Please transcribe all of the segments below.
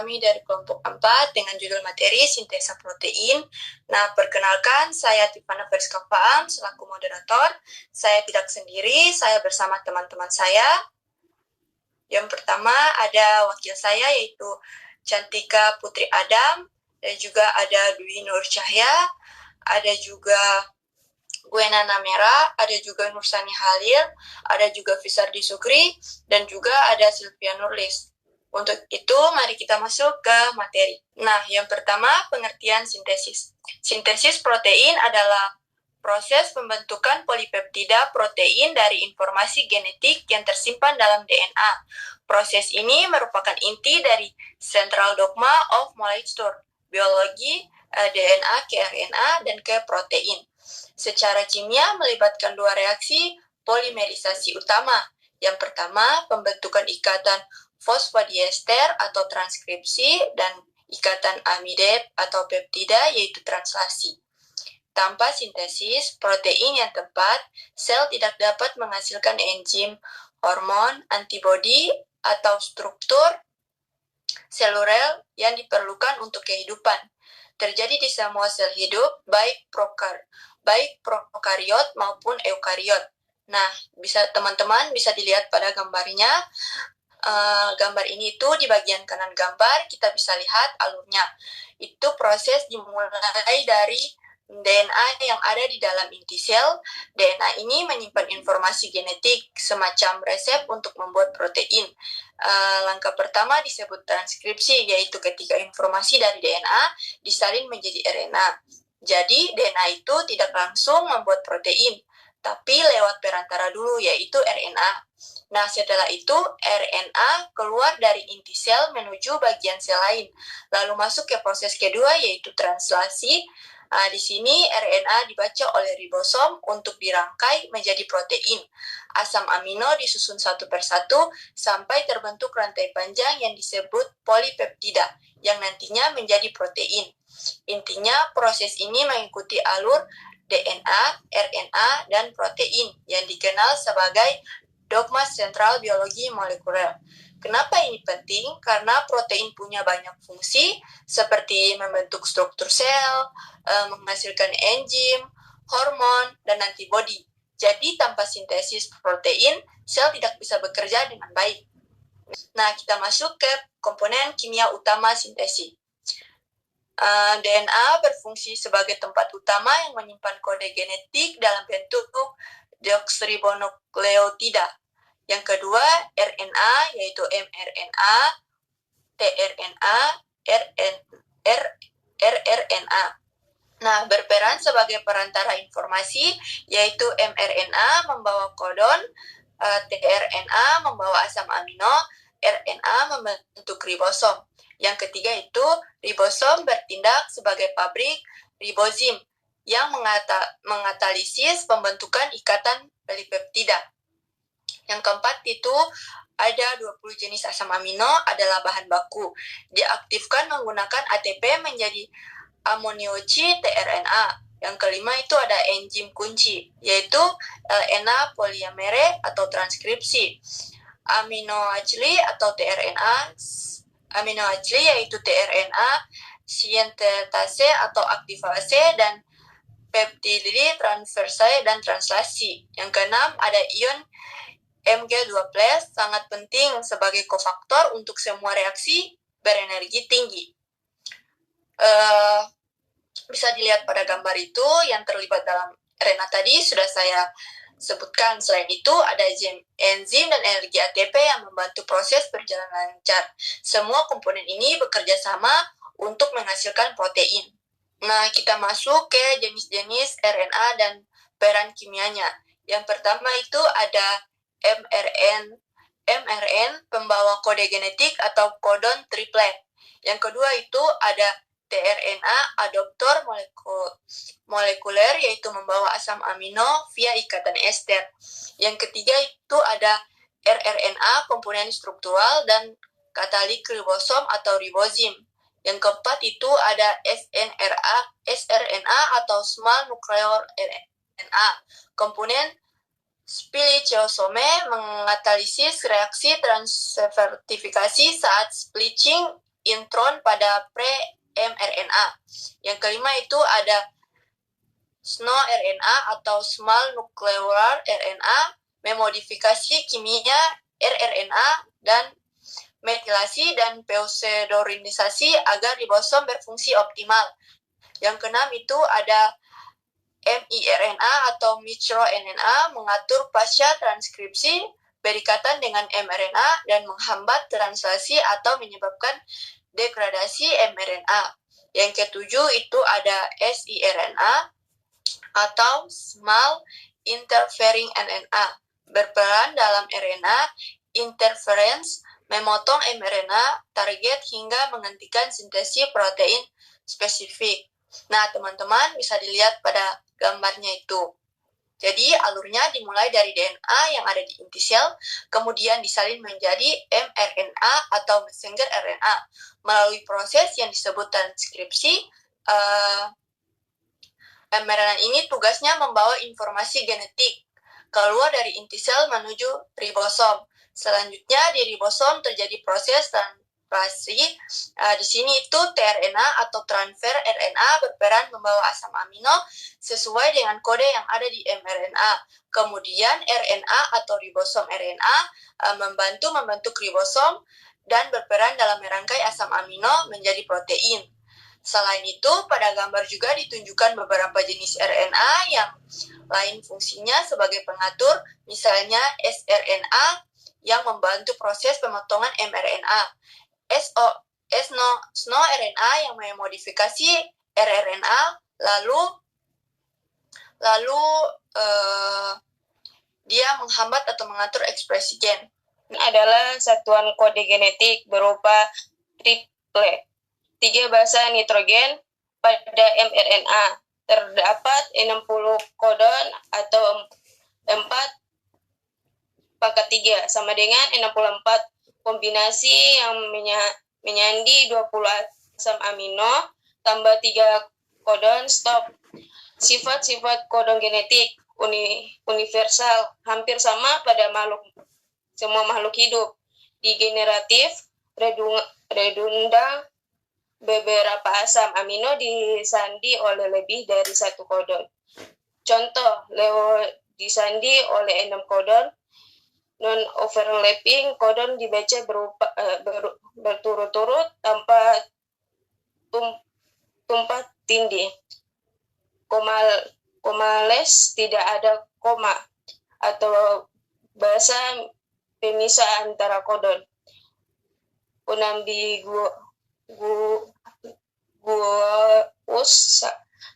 kami dari kelompok 4 dengan judul materi sintesa protein. Nah, perkenalkan, saya Tifana Feriska Faam selaku moderator. Saya tidak sendiri, saya bersama teman-teman saya. Yang pertama ada wakil saya yaitu Cantika Putri Adam, dan juga ada Dwi Nur Cahya, ada juga Buena Namera, ada juga Nursani Halil, ada juga Fisardi Sukri, dan juga ada Sylvia Nurlis. Untuk itu, mari kita masuk ke materi. Nah, yang pertama, pengertian sintesis. Sintesis protein adalah proses pembentukan polipeptida protein dari informasi genetik yang tersimpan dalam DNA. Proses ini merupakan inti dari Central Dogma of Molecular Biology, DNA ke RNA dan ke protein. Secara kimia melibatkan dua reaksi polimerisasi utama. Yang pertama, pembentukan ikatan fosfodiester atau transkripsi dan ikatan amide atau peptida yaitu translasi. Tanpa sintesis protein yang tepat, sel tidak dapat menghasilkan enzim, hormon, antibodi, atau struktur seluler yang diperlukan untuk kehidupan. Terjadi di semua sel hidup, baik prokariot maupun eukariot. Nah, teman-teman bisa dilihat pada gambarnya. Gambar ini itu di bagian kanan gambar kita bisa lihat alurnya. Itu proses dimulai dari DNA yang ada di dalam inti sel. DNA ini menyimpan informasi genetik semacam resep untuk membuat protein. Langkah pertama disebut transkripsi, yaitu ketika informasi dari DNA disalin menjadi RNA. Jadi DNA itu tidak langsung membuat protein, tapi lewat perantara dulu, yaitu RNA. Nah, setelah itu RNA keluar dari inti sel menuju bagian sel lain, lalu masuk ke proses kedua yaitu translasi. Di sini RNA dibaca oleh ribosom untuk dirangkai menjadi protein. Asam amino disusun satu persatu sampai terbentuk rantai panjang yang disebut polipeptida yang nantinya menjadi protein. Intinya proses ini mengikuti alur DNA, RNA, dan protein yang dikenal sebagai dogma sentral biologi molekuler. Kenapa ini penting? Karena protein punya banyak fungsi seperti membentuk struktur sel, menghasilkan enzim, hormon, dan antibodi. Jadi tanpa sintesis protein, sel tidak bisa bekerja dengan baik. Nah, kita masuk ke komponen kimia utama sintesis. DNA berfungsi sebagai tempat utama yang menyimpan kode genetik dalam bentuk deoksiribonukleotida. Yang kedua, RNA, yaitu mRNA, tRNA, rRNA. Nah, berperan sebagai perantara informasi, yaitu mRNA membawa kodon, tRNA membawa asam amino, RNA membentuk ribosom. Yang ketiga itu, ribosom bertindak sebagai pabrik ribozim yang mengatalisis pembentukan ikatan polipeptida. Yang keempat itu, ada 20 jenis asam amino adalah bahan baku. Diaktifkan menggunakan ATP menjadi amonioci tRNA. Yang kelima itu ada enzim kunci, yaitu LNA polymerase atau transkripsi. Amino acid atau tRNA, amino acid yaitu tRNA, sintetase atau aktivase, dan peptide transfersase dan translasi. Yang keenam ada ion Mg2+, sangat penting sebagai kofaktor untuk semua reaksi berenergi tinggi. Bisa dilihat pada gambar itu yang terlibat dalam RNA tadi sudah saya sebutkan. Selain itu ada enzim dan energi ATP yang membantu proses berjalan lancar. Semua komponen ini bekerja sama untuk menghasilkan protein. Nah, kita masuk ke jenis-jenis RNA dan peran kimianya. Yang pertama itu ada mRN, pembawa kode genetik atau kodon triplet. Yang kedua itu ada tRNA, adoptor molekuler, yaitu membawa asam amino via ikatan ester. Yang ketiga itu ada rRNA, komponen struktural dan katalik ribosom atau ribozim. Yang keempat itu ada sRNA atau small nuclear RNA, komponen spliceosome mengatalisis reaksi transfertifikasi saat splitting intron pada pre-mRNA. Yang kelima itu ada SNO-RNA atau Small Nuclear RNA, memodifikasi kimia rRNA dan metilasi dan pseudorinisasi agar ribosom berfungsi optimal. Yang keenam itu ada miRNA atau microRNA, mengatur pasca transkripsi berikatan dengan mRNA dan menghambat translasi atau menyebabkan degradasi mRNA. Yang ketujuh itu ada siRNA atau Small Interfering RNA, berperan dalam RNA interference, memotong mRNA target hingga menghentikan sintesis protein spesifik. Nah, teman-teman bisa dilihat pada gambarnya itu. Jadi, alurnya dimulai dari DNA yang ada di inti sel, kemudian disalin menjadi mRNA atau messenger RNA. Melalui proses yang disebut transkripsi, mRNA ini tugasnya membawa informasi genetik keluar dari inti sel menuju ribosom. Selanjutnya di ribosom terjadi proses translasi. Di sini itu tRNA atau transfer RNA berperan membawa asam amino sesuai dengan kode yang ada di mRNA. Kemudian RNA atau ribosom RNA membantu membentuk ribosom dan berperan dalam merangkai asam amino menjadi protein. Selain itu, pada gambar juga ditunjukkan beberapa jenis RNA yang lain fungsinya sebagai pengatur, misalnya sRNA yang membantu proses pemotongan mRNA, SNO-RNA yang memodifikasi rRNA, lalu dia menghambat atau mengatur ekspresi gen. Ini adalah satuan kode genetik berupa triplet. 3 basa nitrogen pada mRNA. Terdapat 60 kodon atau 4 pangkat 3 sama dengan 64 kombinasi yang menyandi 20 asam amino tambah 3 kodon stop. Sifat-sifat kodon genetik universal hampir sama pada semua makhluk hidup. Degeneratif, redundang, beberapa asam amino disandi oleh lebih dari 1 kodon. Contoh, leo disandi oleh 6 kodon. Non-overlapping kodon dibaca berturut-turut tanpa tumpah tindih. Komales tidak ada koma atau bahasa pemisah antara kodon.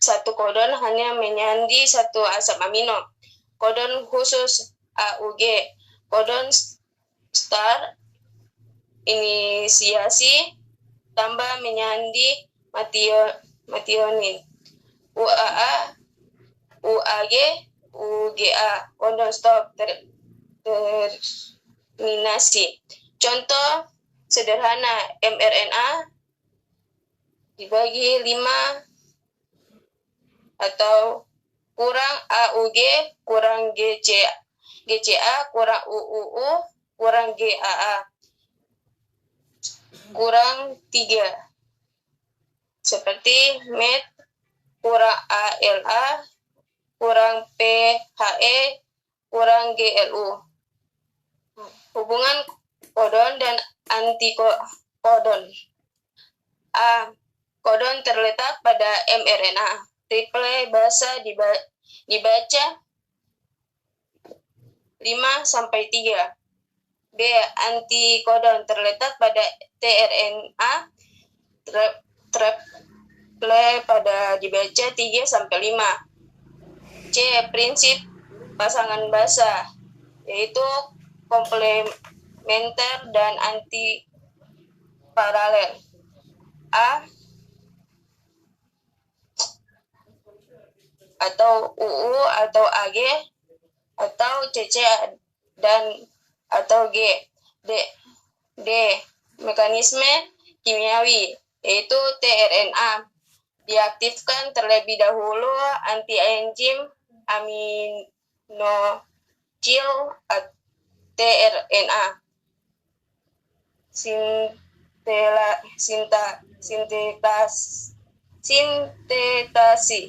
Satu kodon hanya menyandi 1 asam amino. Kodon khusus AUG, kodon star inisiasi tambah menyandi metionin. UAA, UAG, UGA, kodon stop terminasi. Contoh sederhana, mRNA dibagi 5 atau kurang AUG kurang GCA kurang UUU kurang GAA kurang 3. Seperti MET kurang ALA kurang PHE kurang GLU. Hubungan kodon dan antikodon. A. Kodon terletak pada mRNA. Triple basa dibaca 5-3. B. Antikodon terletak pada tRNA. Triple pada dibaca 3-5. C. Prinsip pasangan basa, yaitu komplementer dan anti paralel. A atau UU atau AG atau CC dan atau G. D. Mekanisme kimiawi, yaitu tRNA diaktifkan terlebih dahulu anti-enzim aminosil tRNA. sintetasi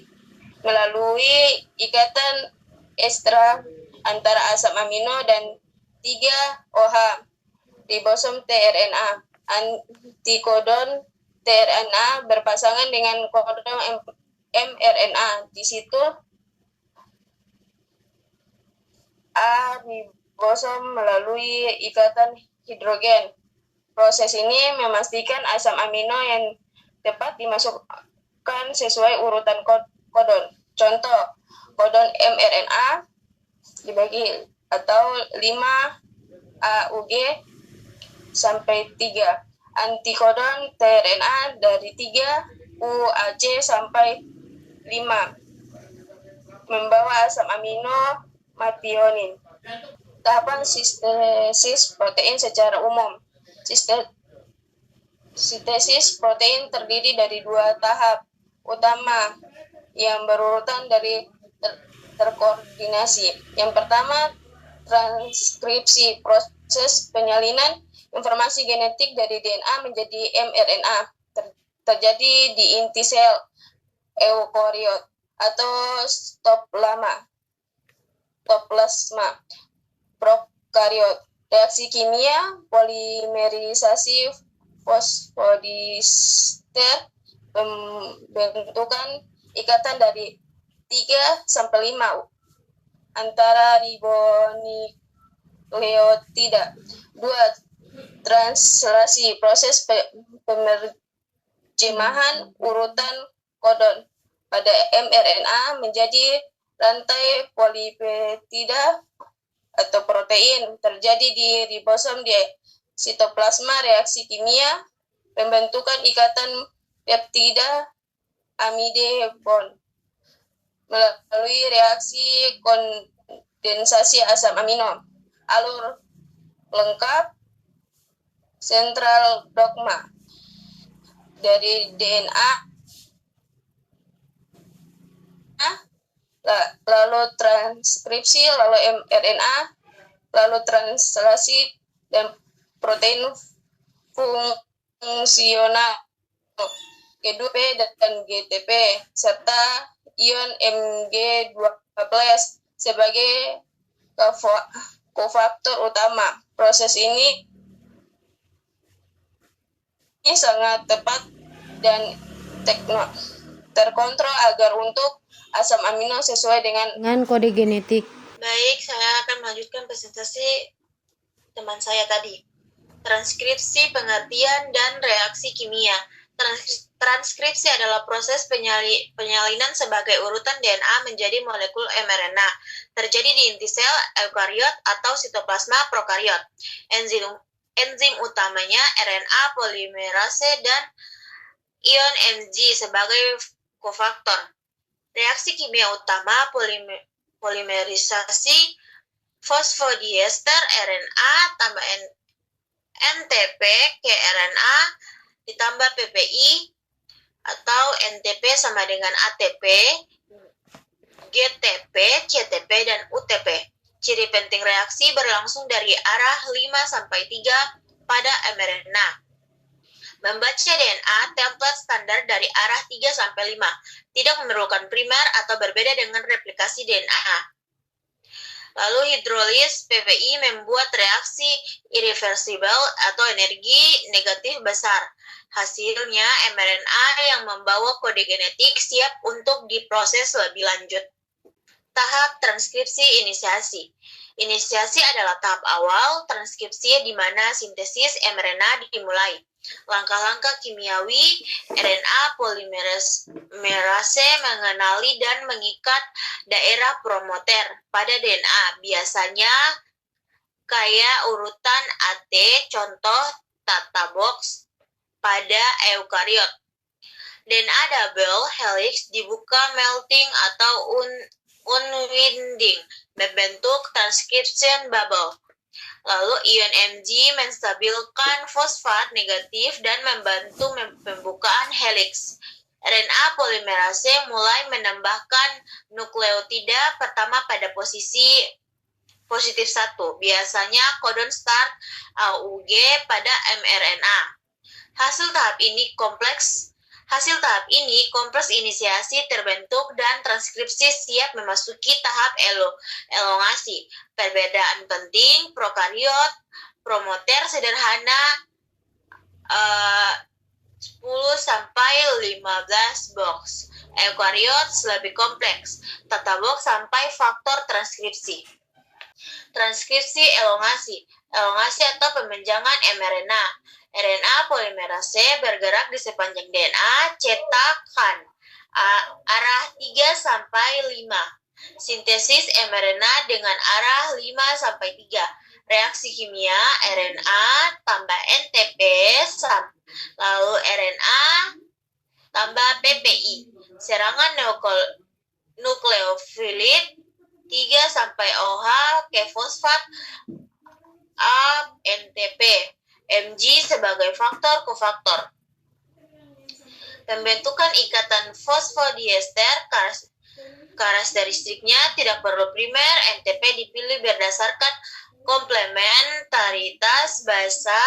melalui ikatan ekstra antara asam amino dan 3-OH ribosom tRNA. Antikodon tRNA berpasangan dengan kodon mRNA. Di situ A ribosom melalui ikatan hidrogen. Proses ini memastikan asam amino yang tepat dimasukkan sesuai urutan kodon. Contoh, kodon mRNA dibagi atau 5 AUG sampai 3. Antikodon tRNA dari 3 UAC sampai 5 membawa asam amino metionin. Tahapan sintesis protein secara umum. Sintesis protein terdiri dari 2 tahap utama yang berurutan dari terkoordinasi. Yang pertama, transkripsi, proses penyalinan informasi genetik dari DNA menjadi mRNA terjadi di inti sel eukariot atau stoplasma prokariot. Reaksi kimia polimerisasi fosfodiester pembentukan ikatan dari 3-5 antara ribonukleotida. 2. Translasi, proses penerjemahan urutan kodon pada mRNA menjadi rantai polipeptida atau protein terjadi di ribosom di sitoplasma. Reaksi kimia pembentukan ikatan peptida amide bond melalui reaksi kondensasi asam amino. Alur lengkap sentral dogma dari DNA lalu transkripsi, lalu mRNA, lalu translasi dan protein fungsional G2P dan GTP serta ion Mg12 sebagai kofaktor utama. Proses ini sangat tepat dan terkontrol agar untuk asam amino sesuai dengan kode genetik. Baik, saya akan melanjutkan presentasi teman saya tadi. Transkripsi, pengertian, dan reaksi kimia. Transkripsi adalah proses penyalinan sebagai urutan DNA menjadi molekul mRNA. Terjadi di inti sel eukariot atau sitoplasma prokariot. Enzim utamanya RNA polimerase dan ion Mg sebagai kofaktor. Reaksi kimia utama polimerisasi fosfodiester RNA tambah NTP ke RNA ditambah PPI atau NTP sama dengan ATP, GTP, CTP, dan UTP. Ciri penting reaksi berlangsung dari arah 5-3 pada mRNA. Membaca DNA template standar dari arah 3-5, tidak memerlukan primer atau berbeda dengan replikasi DNA. Lalu hidrolis PPI membuat reaksi irreversibel atau energi negatif besar. Hasilnya mRNA yang membawa kode genetik siap untuk diproses lebih lanjut. Tahap transkripsi inisiasi. Inisiasi adalah tahap awal transkripsi di mana sintesis mRNA dimulai. Langkah-langkah kimiawi RNA polimerase mengenali dan mengikat daerah promoter pada DNA, biasanya kayak urutan AT, contoh tata box pada eukariot. DNA double helix dibuka melting atau unwinding, membentuk transcription bubble. Lalu ion Mg menstabilkan fosfat negatif dan membantu pembukaan helix. RNA polimerase mulai menambahkan nukleotida pertama pada posisi positif 1, biasanya kodon start AUG pada mRNA. Hasil tahap ini kompleks inisiasi terbentuk dan transkripsi siap memasuki tahap elongasi. Perbedaan penting prokariot, promoter sederhana 10-15 box. Eukariot lebih kompleks, tata box sampai faktor transkripsi. Transkripsi elongasi atau pemanjangan mRNA. RNA polimerase bergerak di sepanjang DNA cetakan arah 3-5. Sintesis mRNA dengan arah 5-3. Reaksi kimia RNA tambah NTP lalu RNA tambah PPI. Serangan nukleofilit 3-OH ke fosfat A NTP. Mg sebagai faktor kofaktor. Pembentukan ikatan fosfodiester karakteristiknya tidak perlu primer. NTP dipilih berdasarkan komplementaritas basa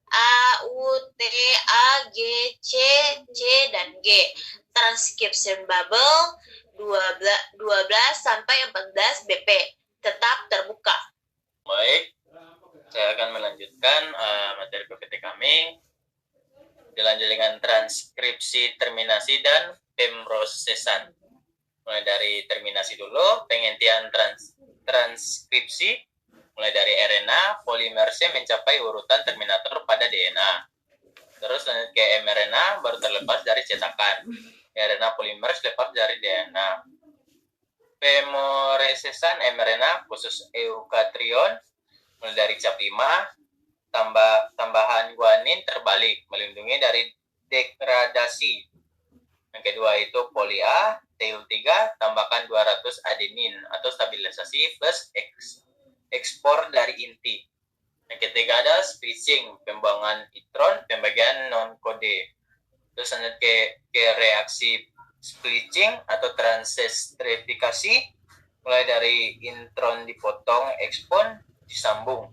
A, U, T, A, G, C, dan G. Transcription bubble 12-14 BP tetap terbuka. Baik, saya akan melanjutkan materi PPT kami. Dilanjut dengan transkripsi, terminasi, dan pemrosesan. Mulai dari terminasi dulu, penghentian transkripsi, mulai dari RNA, polimerase mencapai urutan terminator pada DNA. Terus lanjut ke mRNA, baru terlepas dari cetakan. RNA polimerase lepas dari DNA. Pemrosesan mRNA khusus eukariot, mulai dari cap 5, tambahan guanin terbalik, melindungi dari degradasi. Yang kedua itu poli A, TU3, tambahkan 200 adenin atau stabilisasi plus ekspor dari inti. Yang ketiga ada splicing, pembuangan intron, pembagian non-kode. Terus lanjut ke reaksi splicing atau transestrifikasi, mulai dari intron dipotong, ekspon disambung.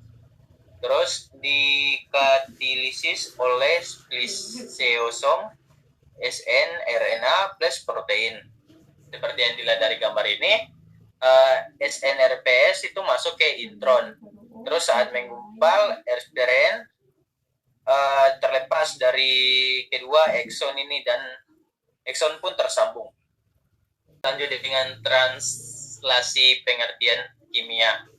Terus dikatalisis oleh spliceosom snRNA plus protein. Seperti yang dilihat dari gambar ini, SNRPS itu masuk ke intron. Terus saat menggumpal, RPRN terlepas dari kedua ekson ini dan ekson pun tersambung. Lanjut dengan translasi pengertian kimia.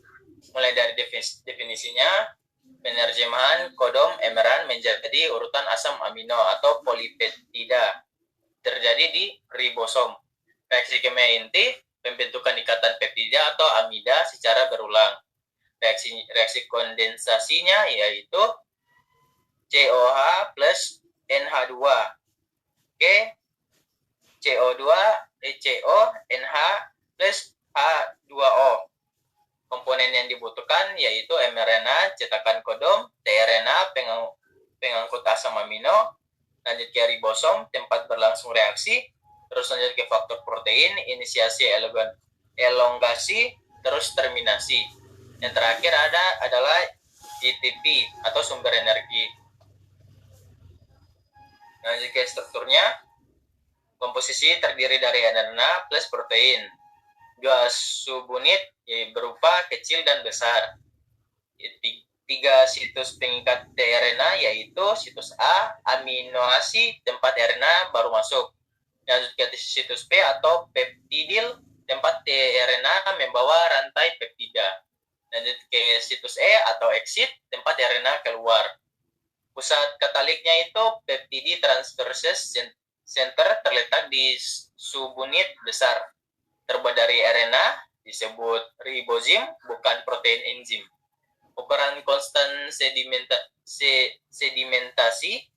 Mulai dari definisinya, penerjemahan kodom mRNA menjadi urutan asam amino atau polipeptida terjadi di ribosom. Reaksi kimia inti, pembentukan ikatan peptida atau amida secara berulang. Reaksi kondensasinya yaitu COH plus NH2 ke CO2 CO NH plus H2O. Komponen yang dibutuhkan yaitu mRNA, cetakan kodom, tRNA, pengangkut asam amino, lanjut ke ribosom, tempat berlangsung reaksi, terus lanjut ke faktor protein, inisiasi elongasi, terus terminasi. Yang terakhir adalah GTP atau sumber energi. Lanjut ke strukturnya, komposisi terdiri dari RNA plus protein. 2 subunit berupa kecil dan besar. 3 situs pengikat tRNA yaitu situs A, aminoasi, tempat RNA baru masuk. Lanjut ke situs P atau peptidil, tempat tRNA membawa rantai peptida. Lanjut ke situs E atau exit, tempat RNA keluar. Pusat kataliknya itu peptidi transversus center terletak di subunit besar. Terbuat dari RNA, disebut ribosim, bukan protein enzim. Ukuran konstan sedimentasi,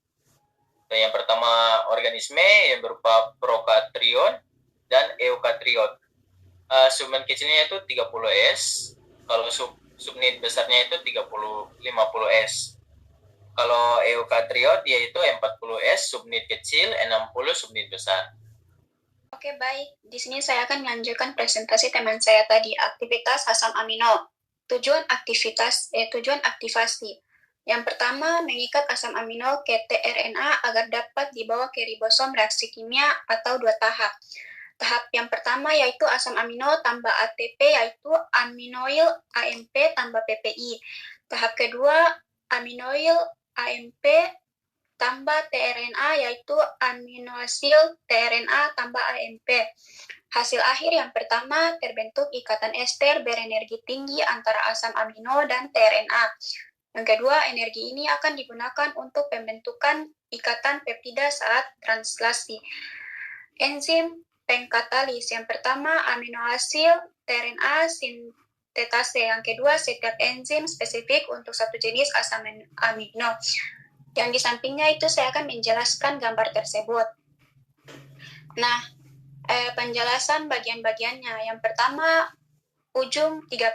yang pertama organisme yang berupa prokariot dan eukariot. Subunit kecilnya itu 30S, kalau subunit besarnya itu 50S. Kalau eukariot yaitu 40S subunit kecil, 60 subunit besar. Oke, baik. Di sini saya akan melanjutkan presentasi teman saya tadi, aktivitas asam amino. Tujuan aktivasi. Yang pertama, mengikat asam amino ke tRNA agar dapat dibawa ke ribosom reaksi kimia atau 2 tahap. Tahap yang pertama yaitu asam amino tambah ATP yaitu aminoil AMP tambah PPI. Tahap kedua, aminoil AMP tambah tRNA yaitu aminoasil tRNA tambah AMP. Hasil akhir yang pertama terbentuk ikatan ester berenergi tinggi antara asam amino dan tRNA. Yang kedua, energi ini akan digunakan untuk pembentukan ikatan peptida saat translasi. Enzim pengkatalis yang pertama aminoasil tRNA sintetase. Yang kedua, setiap enzim spesifik untuk satu jenis asam amino. Yang di sampingnya itu saya akan menjelaskan gambar tersebut. Nah, penjelasan bagian-bagiannya. Yang pertama, ujung 3'.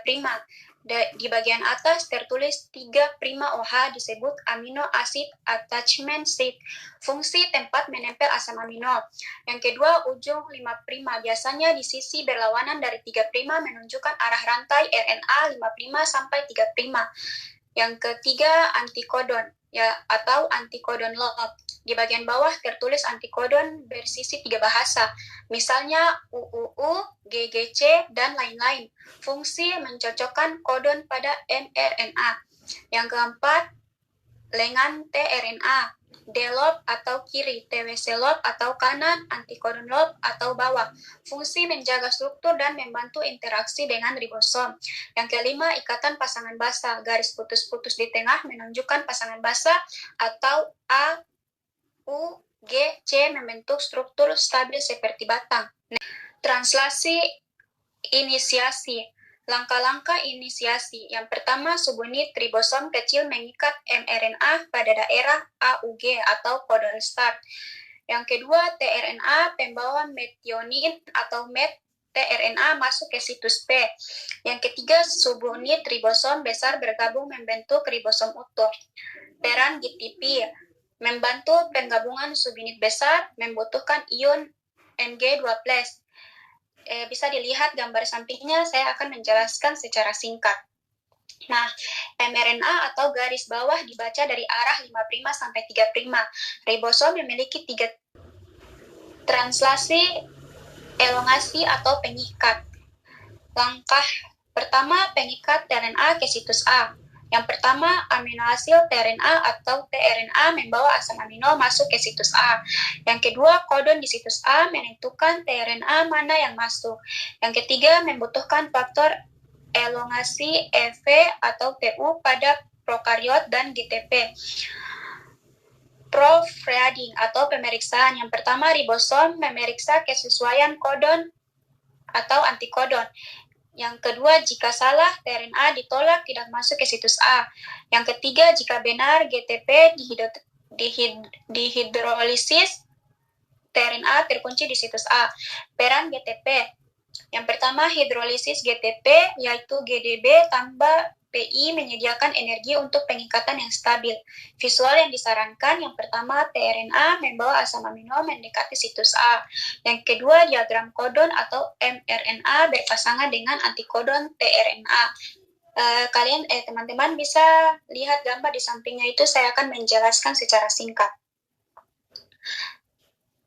Di bagian atas tertulis 3'OH disebut amino acid attachment site, fungsi tempat menempel asam amino. Yang kedua, ujung 5'. Biasanya di sisi berlawanan dari 3' menunjukkan arah rantai RNA 5' sampai 3'. Yang ketiga, antikodon ya atau antikodon loop. Di bagian bawah tertulis antikodon bersisi 3 bahasa, misalnya UUU, GGC, dan lain-lain. Fungsi mencocokkan kodon pada mRNA. Yang keempat, lengan tRNA, D-loop atau kiri, TWC loop atau kanan, antikodon loop atau bawah. Fungsi menjaga struktur dan membantu interaksi dengan ribosom. Yang kelima, ikatan pasangan basa, garis putus-putus di tengah menunjukkan pasangan basa atau A, U, G, C membentuk struktur stabil seperti batang. Translasi inisiasi. Langkah-langkah inisiasi. Yang pertama, subunit ribosom kecil mengikat mRNA pada daerah AUG atau codon start. Yang kedua, tRNA pembawa metionin atau met tRNA masuk ke situs P. Yang ketiga, subunit ribosom besar bergabung membentuk ribosom utuh. Peran GTP membantu penggabungan subunit besar membutuhkan ion Mg2+. Bisa dilihat gambar sampingnya, saya akan menjelaskan secara singkat. Nah, mRNA atau garis bawah dibaca dari arah 5' sampai 3'. Ribosom memiliki 3 translasi elongasi atau pengikat. Langkah pertama, pengikat tRNA ke situs A. Yang pertama, aminoasil tRNA atau tRNA membawa asam amino masuk ke situs A. Yang kedua, kodon di situs A menentukan tRNA mana yang masuk. Yang ketiga, membutuhkan faktor elongasi EV atau TU pada prokariot dan GTP. Proofreading atau pemeriksaan. Yang pertama, ribosom memeriksa kesesuaian kodon atau antikodon. Yang kedua, jika salah, tRNA ditolak tidak masuk ke situs A. Yang ketiga, jika benar, GTP dihidrolisis, tRNA terkunci di situs A. Peran GTP. Yang pertama, hidrolisis GTP, yaitu GDB tambah PI menyediakan energi untuk pengikatan yang stabil. Visual yang disarankan, yang pertama, tRNA membawa asam amino mendekati situs A. Yang kedua, diagram kodon atau mRNA berpasangan dengan antikodon tRNA. Teman-teman bisa lihat gambar di sampingnya itu, saya akan menjelaskan secara singkat.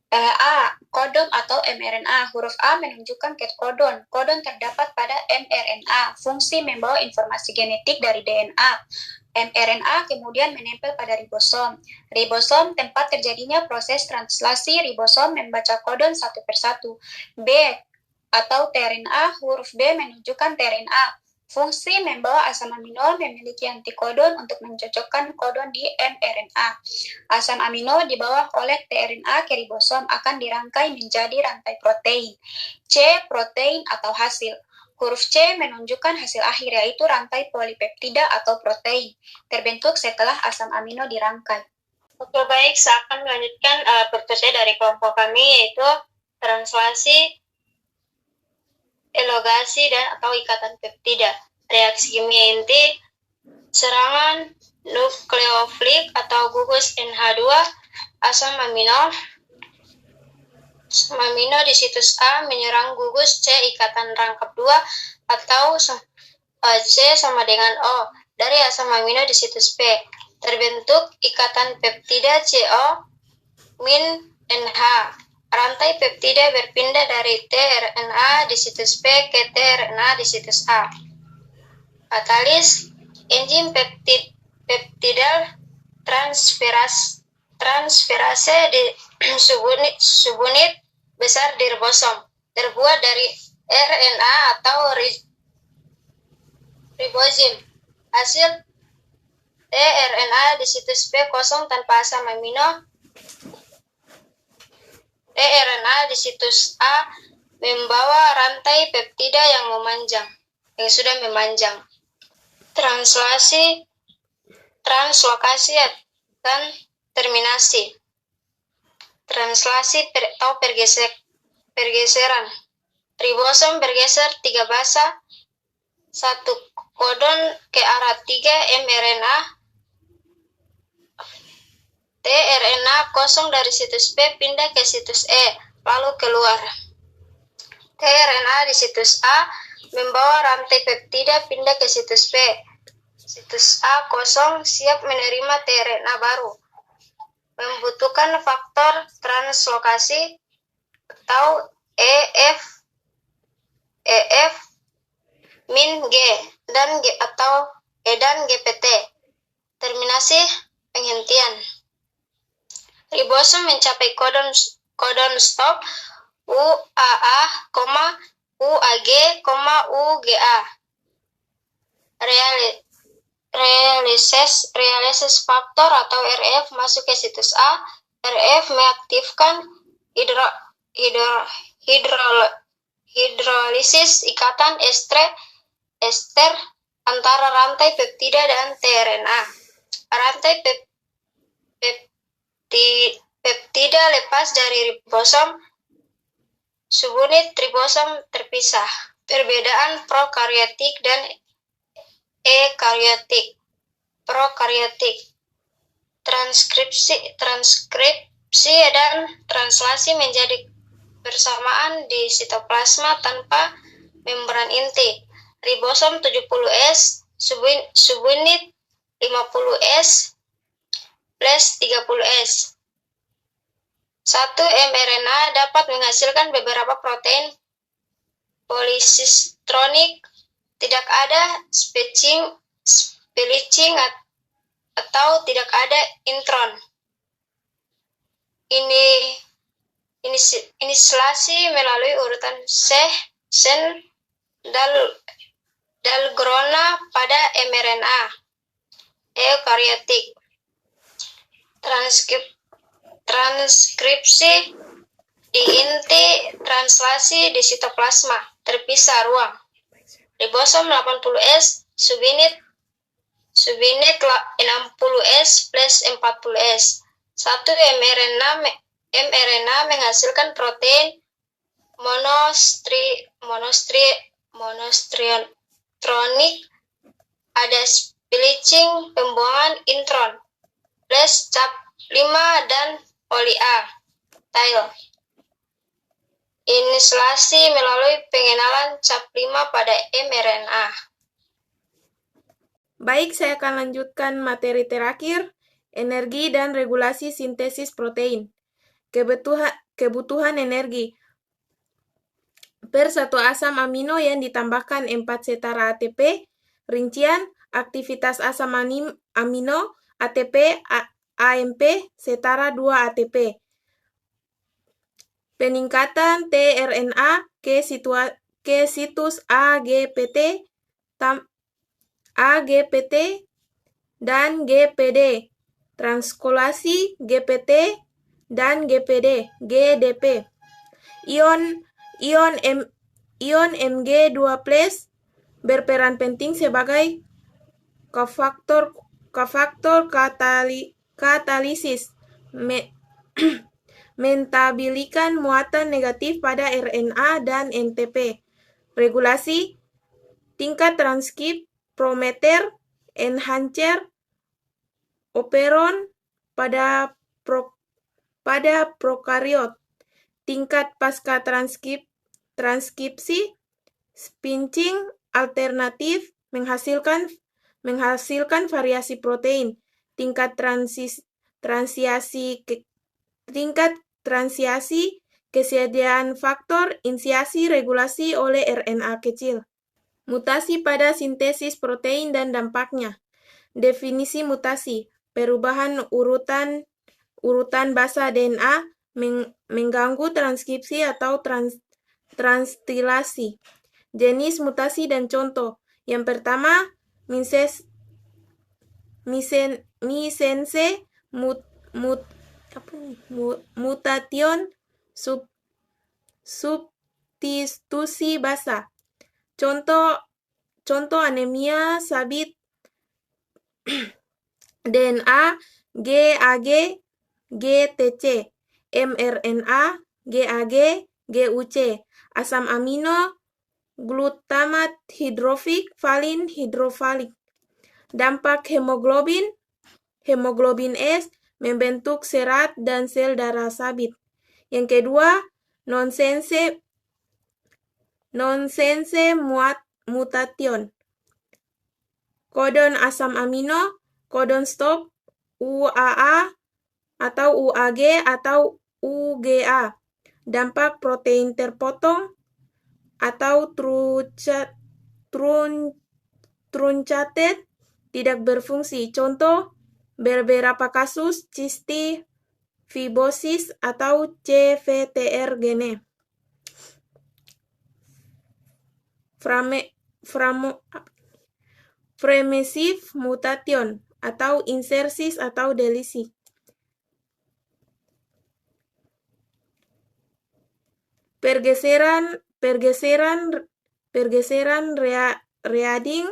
A. Kodon atau mRNA. Huruf A menunjukkan kodon. Kodon terdapat pada mRNA. Fungsi membawa informasi genetik dari DNA. mRNA kemudian menempel pada ribosom. Ribosom tempat terjadinya proses translasi. Ribosom membaca kodon satu persatu. B. Atau tRNA. Huruf B menunjukkan tRNA. Fungsi membawa asam amino memiliki antikodon untuk mencocokkan kodon di mRNA. Asam amino dibawa oleh tRNA ke ribosom akan dirangkai menjadi rantai protein. C. Protein atau hasil. Huruf C menunjukkan hasil akhir, yaitu rantai polipeptida atau protein, terbentuk setelah asam amino dirangkai. Oke, baik, saya akan melanjutkan pertanyaan dari kelompok kami, yaitu translasi, elongasi, dan atau ikatan peptida. Reaksi kimia inti, serangan nukleofilik atau gugus NH2, asam amino di situs A menyerang gugus C ikatan rangkap 2 atau C sama dengan O dari asam amino di situs B. terbentuk ikatan peptida CO min NH. Rantai peptida berpindah dari tRNA di situs P ke tRNA di situs A. Katalis enzim peptidal transferase di subunit besar di ribosom terbuat dari RNA atau ribosim. Hasil tRNA di situs P kosong tanpa asam amino. tRNA di situs A membawa rantai peptida yang sudah memanjang. Translokasi dan terminasi. Translasi atau pergeseran. Ribosom bergeser 3 basa, 1 kodon ke arah 3 mRNA. tRNA kosong dari situs P pindah ke situs E, lalu keluar. tRNA di situs A membawa rantai peptida pindah ke situs P. Situs A kosong siap menerima tRNA baru. Membutuhkan faktor translokasi atau EF min G dan GPT. Terminasi penghentian. Ribosom mencapai kodon stop UAA, UAG, UGA. Realisis faktor atau RF masuk ke situs A. RF mengaktifkan hidrolisis ikatan ester antara rantai peptida dan tRNA. Rantai peptida lepas dari ribosom, subunit ribosom terpisah. Perbedaan prokaryotik dan ekaryotik. Prokaryotik. Transkripsi dan translasi menjadi bersamaan di sitoplasma tanpa membran inti. Ribosom 70S, subunit 50S plus 30S. 1 mRNA dapat menghasilkan beberapa protein polisistonik. Tidak ada splicing atau tidak ada intron. Inisiasi melalui urutan sen dalgrona pada mRNA. Eukaryotik. Transkripsi di inti, translasi di sitoplasma, terpisah ruang. Ribosom 80S, subunit 60S plus 40S. 1 mRNA menghasilkan protein monostriatronik. Ada splicing pembuangan intron plus cap 5 dan poli A. Tail. Inisiasi melalui pengenalan cap 5 pada mRNA. Baik, saya akan lanjutkan materi terakhir, energi dan regulasi sintesis protein. Kebutuhan energi. Per satu asam amino yang ditambahkan 4 setara ATP, rincian, aktivitas asam amino, ATP, AMP, setara 2 ATP. Peningkatan tRNA ke situs AGPT dan GPD, transkolasi GPT dan GPD, GDP. Ion Mg2+ berperan penting sebagai kofaktor katalisis, mentabilkan muatan negatif pada RNA dan NTP. Regulasi tingkat transkrip promoter enhancer operon pada prokariot. Tingkat pasca transkripsi splicing alternatif menghasilkan variasi protein. tingkat transiasi kesediaan faktor inisiasi regulasi oleh RNA kecil. Mutasi pada sintesis protein dan dampaknya. Definisi mutasi, perubahan urutan basa DNA mengganggu transkripsi atau transliterasi. Jenis mutasi dan contoh. Yang pertama, missense mutation substitusi basa. Contoh anemia sabit DNA GAG GTC, mRNA GAG GUC, asam amino glutamat hidrofik valin hidrofalik. Dampak hemoglobin S membentuk serat dan sel darah sabit. Yang kedua, nonsense mutation. Kodon asam amino, kodon stop, UAA atau UAG atau UGA. Dampak protein terpotong atau truncated tidak berfungsi. Contoh, beberapa kasus cystic fibrosis atau CFTR gene. Framesis mutation atau insersis atau delisi. Pergeseran reading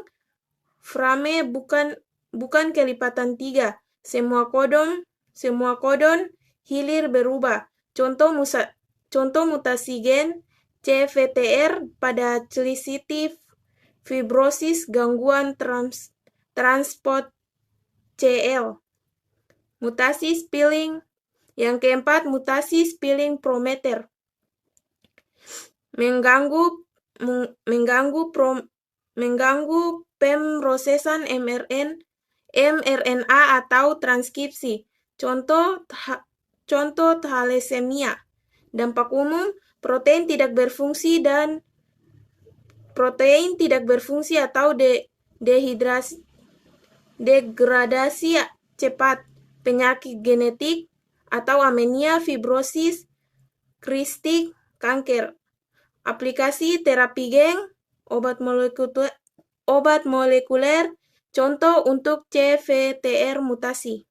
frame bukan kelipatan 3. Semua kodon hilir berubah. Contoh mutasi gen CFTR pada cystic fibrosis, gangguan transport CL. Mutasi spelling. Yang keempat, mutasi spelling promoter. Mengganggu pemrosesan mRNA atau transkripsi. Contoh thalassemia. Dampak umum, protein tidak berfungsi atau degradasi cepat, penyakit genetik atau anemia, fibrosis, kristik, kanker. Aplikasi terapi gen, obat molekuler, contoh untuk CFTR mutasi.